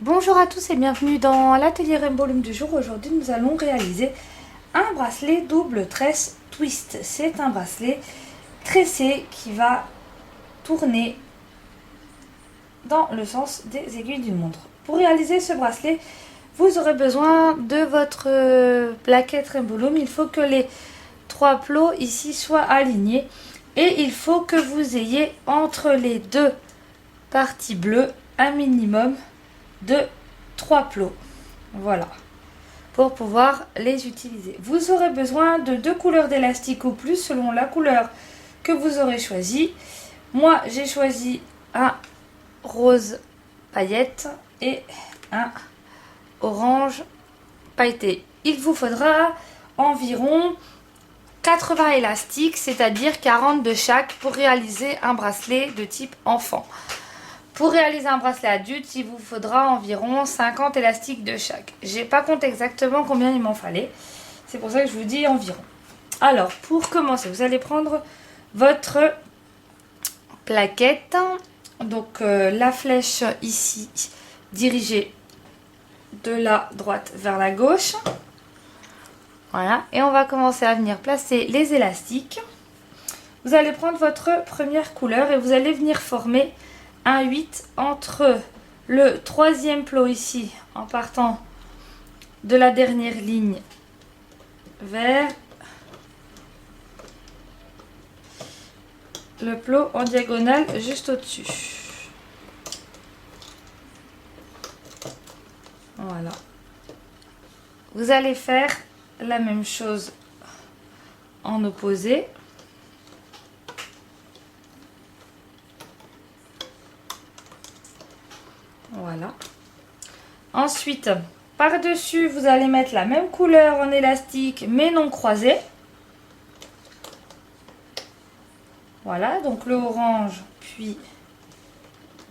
Bonjour à tous et bienvenue dans l'atelier Rainbow Loom du jour. Aujourd'hui nous allons réaliser un bracelet double tresse twist. C'est un bracelet tressé qui va tourner dans le sens des aiguilles d'une montre. Pour réaliser ce bracelet, vous aurez besoin de votre plaquette Rainbow Loom. Il faut que les trois plots ici soient alignés et il faut que vous ayez entre les deux parties bleues un minimum de 3 plots, voilà, pour pouvoir les utiliser. Vous aurez besoin de 2 couleurs d'élastique ou plus selon la couleur que vous aurez choisi. Moi j'ai choisi un rose paillette et un orange pailleté. Il vous faudra environ 80 élastiques, c'est-à-dire 40 de chaque pour réaliser un bracelet de type enfant. Pour réaliser un bracelet adulte, il vous faudra environ 50 élastiques de chaque. J'ai pas compté exactement combien il m'en fallait. C'est pour ça que je vous dis environ. Alors, pour commencer, vous allez prendre votre plaquette. Donc, la flèche ici, dirigée de la droite vers la gauche. Voilà. Et on va commencer à venir placer les élastiques. Vous allez prendre votre première couleur et vous allez venir former un 8 entre le troisième plot ici en partant de la dernière ligne vers le plot en diagonale juste au-dessus. Voilà. Vous allez faire la même chose en opposé. Voilà. Ensuite, par-dessus, vous allez mettre la même couleur en élastique, mais non croisé. Voilà, donc le orange, puis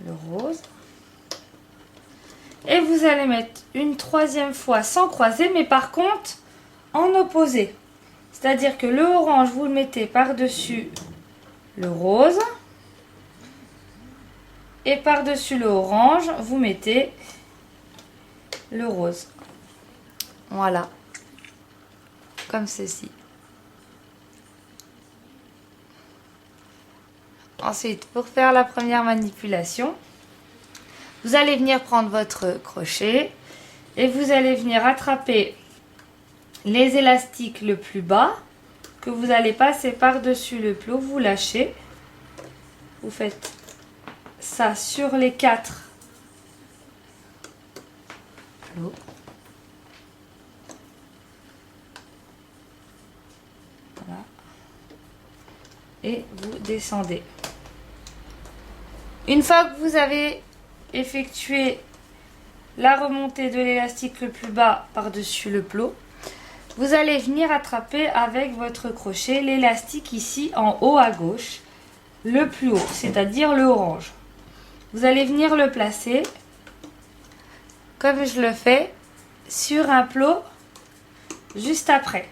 le rose. Et vous allez mettre une troisième fois sans croiser, mais par contre, en opposé. C'est-à-dire que le orange, vous le mettez par-dessus le rose. Et par-dessus le orange, vous mettez le rose. Voilà. Comme ceci. Ensuite, pour faire la première manipulation, vous allez venir prendre votre crochet et vous allez venir attraper les élastiques le plus bas que vous allez passer par-dessus le plot. Vous lâchez. Vous faites ça sur les 4 plots. Voilà. Et vous descendez. Une fois que vous avez effectué la remontée de l'élastique le plus bas par-dessus le plot, vous allez venir attraper avec votre crochet l'élastique ici en haut à gauche, le plus haut, c'est-à-dire le orange. Vous allez venir le placer, comme je le fais, sur un plot juste après.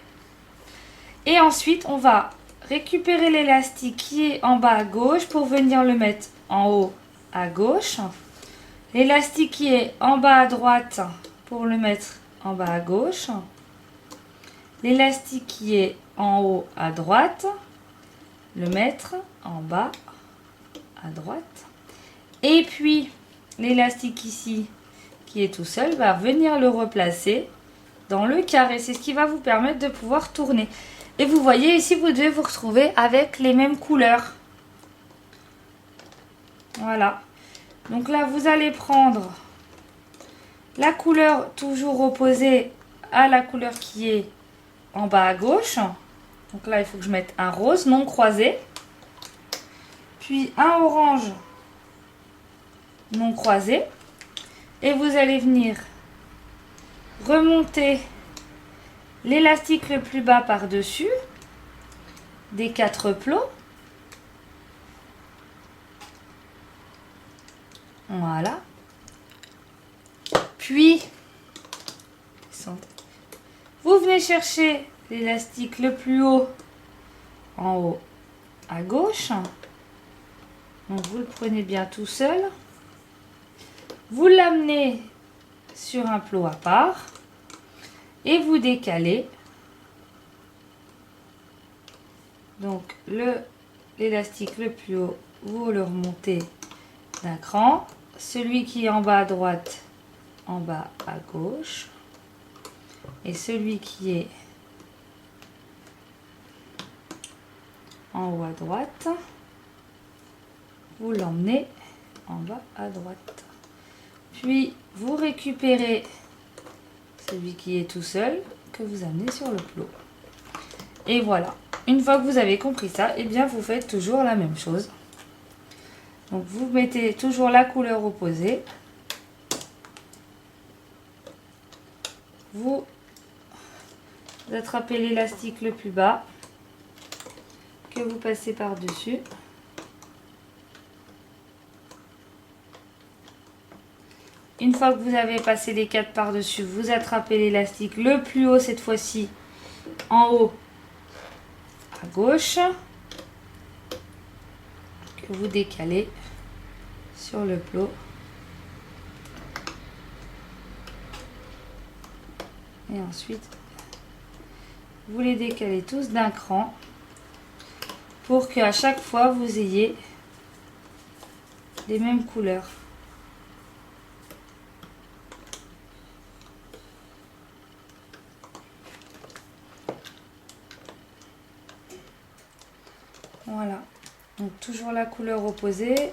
Et ensuite, on va récupérer l'élastique qui est en bas à gauche pour venir le mettre en haut à gauche. L'élastique qui est en bas à droite pour le mettre en bas à gauche. L'élastique qui est en haut à droite, le mettre en bas à droite. Et puis, l'élastique ici, qui est tout seul, va venir le replacer dans le carré. C'est ce qui va vous permettre de pouvoir tourner. Et vous voyez, ici, vous devez vous retrouver avec les mêmes couleurs. Voilà. Donc là, vous allez prendre la couleur toujours opposée à la couleur qui est en bas à gauche. Donc là, il faut que je mette un rose non croisé. Puis un orange non croisé. Et vous allez venir remonter l'élastique le plus bas par-dessus des 4 plots. Voilà. Puis, vous venez chercher l'élastique le plus haut en haut à gauche. Donc vous le prenez bien tout seul. Vous l'amenez sur un plot à part et vous décalez. Donc l'élastique le plus haut, vous le remontez d'un cran. Celui qui est en bas à droite, en bas à gauche. Et celui qui est en haut à droite, vous l'emmenez en bas à droite. Puis vous récupérez celui qui est tout seul que vous amenez sur le plot. Et voilà. Une fois que vous avez compris ça, et bien vous faites toujours la même chose. Donc vous mettez toujours la couleur opposée. Vous attrapez l'élastique le plus bas que vous passez par-dessus. Une fois que vous avez passé les 4 par-dessus, vous attrapez l'élastique le plus haut cette fois-ci en haut à gauche que vous décalez sur le plot. Et ensuite, vous les décalez tous d'un cran pour qu'à chaque fois, vous ayez les mêmes couleurs. Voilà. Donc, toujours la couleur opposée.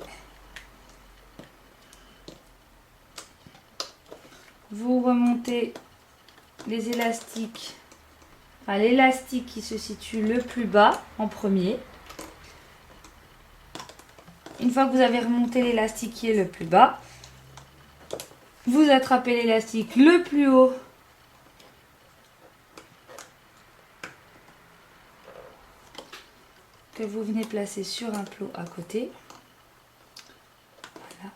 Vous remontez les élastiques à l'élastique qui se situe le plus bas en premier. Une fois que vous avez remonté l'élastique qui est le plus bas, vous attrapez l'élastique le plus haut que vous venez placer sur un plot à côté. Voilà.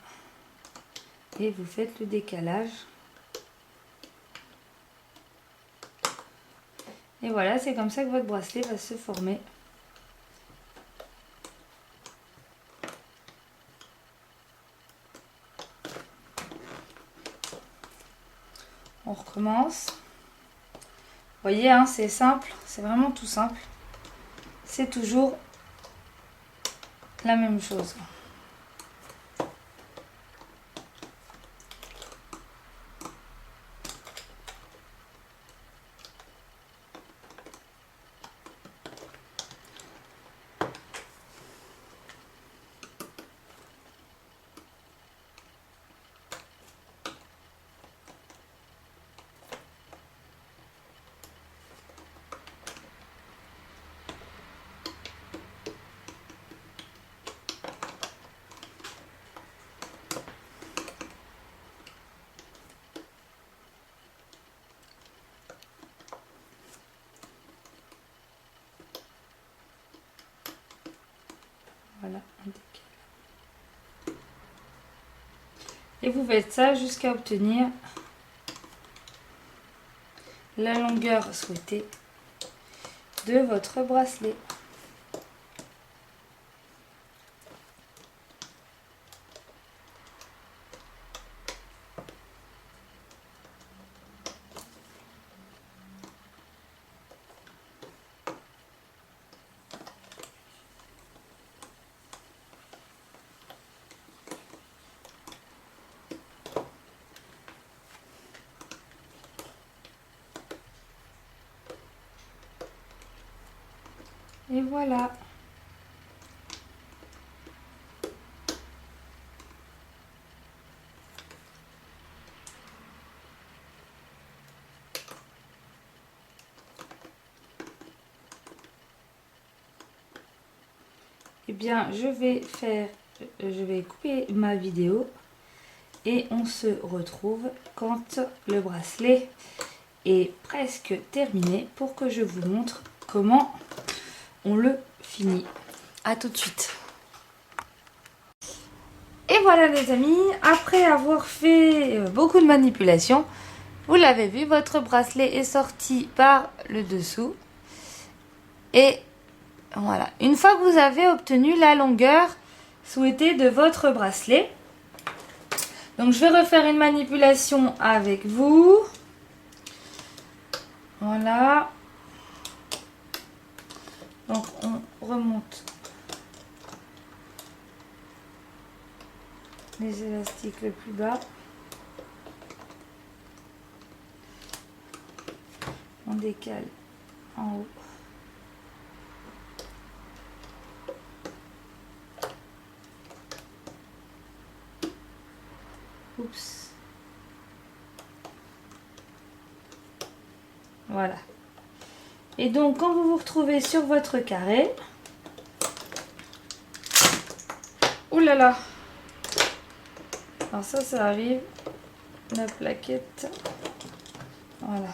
Et vous faites le décalage. Et voilà, c'est comme ça que votre bracelet va se former. On recommence. Vous voyez, hein, c'est simple, c'est vraiment tout simple. C'est toujours la même chose. Voilà, un décalage. Et vous faites ça jusqu'à obtenir la longueur souhaitée de votre bracelet. Et voilà. Eh bien, je vais couper ma vidéo et on se retrouve quand le bracelet est presque terminé pour que je vous montre comment on le finit. À tout de suite. Et voilà les amis, après avoir fait beaucoup de manipulations, vous l'avez vu, votre bracelet est sorti par le dessous. Et voilà, une fois que vous avez obtenu la longueur souhaitée de votre bracelet, Donc je vais refaire une manipulation avec vous. Voilà. Donc on remonte les élastiques le plus bas. On décale en haut. Oups. Voilà. Et donc, quand vous vous retrouvez sur votre carré... Ouh là là! Alors ça arrive. La plaquette. Voilà.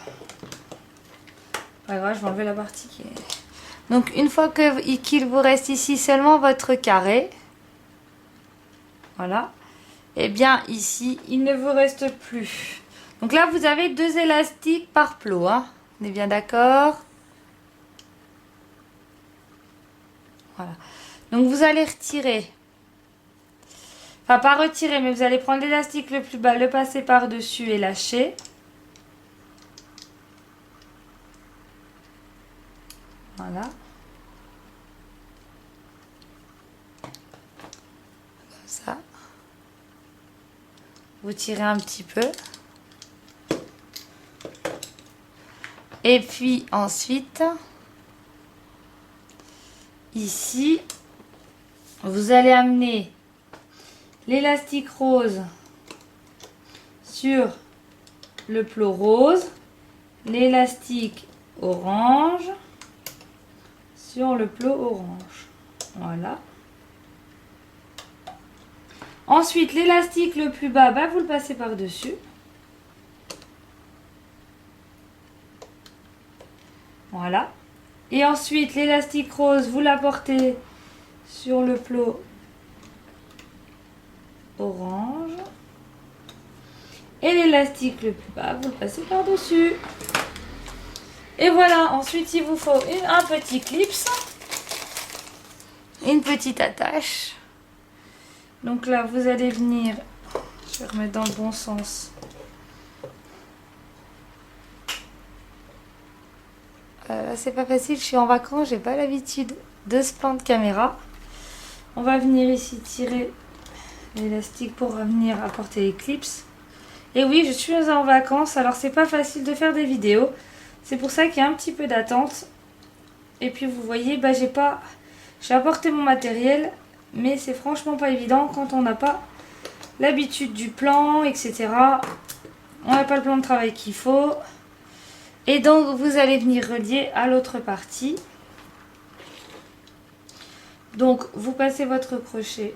Pas grave, je vais enlever la partie qui est... Donc, une fois qu'il vous reste ici seulement votre carré... Voilà. Et bien ici, il ne vous reste plus. Donc là, vous avez 2 élastiques par plot. Hein. On est bien d'accord? Voilà. Donc vous allez retirer. Enfin, pas retirer, mais vous allez prendre l'élastique le plus bas, le passer par-dessus et lâcher. Voilà. Comme ça. Vous tirez un petit peu. Et puis ensuite, ici, vous allez amener l'élastique rose sur le plot rose, l'élastique orange sur le plot orange. Voilà. Ensuite, l'élastique le plus bas, vous le passez par-dessus. Voilà. Et ensuite, l'élastique rose, vous l'apportez sur le plot orange. Et l'élastique le plus bas, vous le passez par-dessus. Et voilà, ensuite, il vous faut un petit clips. Une petite attache. Donc là, vous allez venir, je vais remettre dans le bon sens. Là, c'est pas facile, je suis en vacances, j'ai pas l'habitude de ce plan de caméra. On va venir ici tirer l'élastique pour venir apporter les clips. Et oui, je suis en vacances, alors c'est pas facile de faire des vidéos. C'est pour ça qu'il y a un petit peu d'attente. Et puis vous voyez, j'ai apporté mon matériel. Mais c'est franchement pas évident quand on n'a pas l'habitude du plan, etc. On n'a pas le plan de travail qu'il faut. Et donc, vous allez venir relier à l'autre partie. Donc, vous passez votre crochet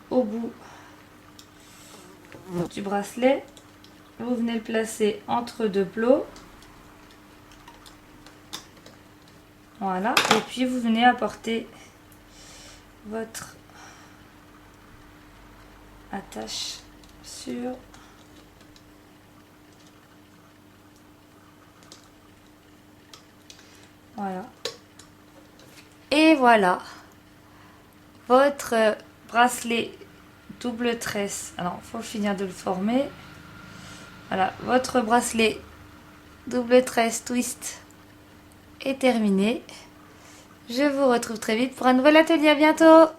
au bout du bracelet. Vous venez le placer entre 2 plots. Voilà. Et puis, vous venez apporter votre attache sur voilà. Et voilà votre bracelet double tresse. Alors, il faut finir de le former. Voilà, votre bracelet double tresse twist est terminé. Je vous retrouve très vite pour un nouvel atelier. À bientôt!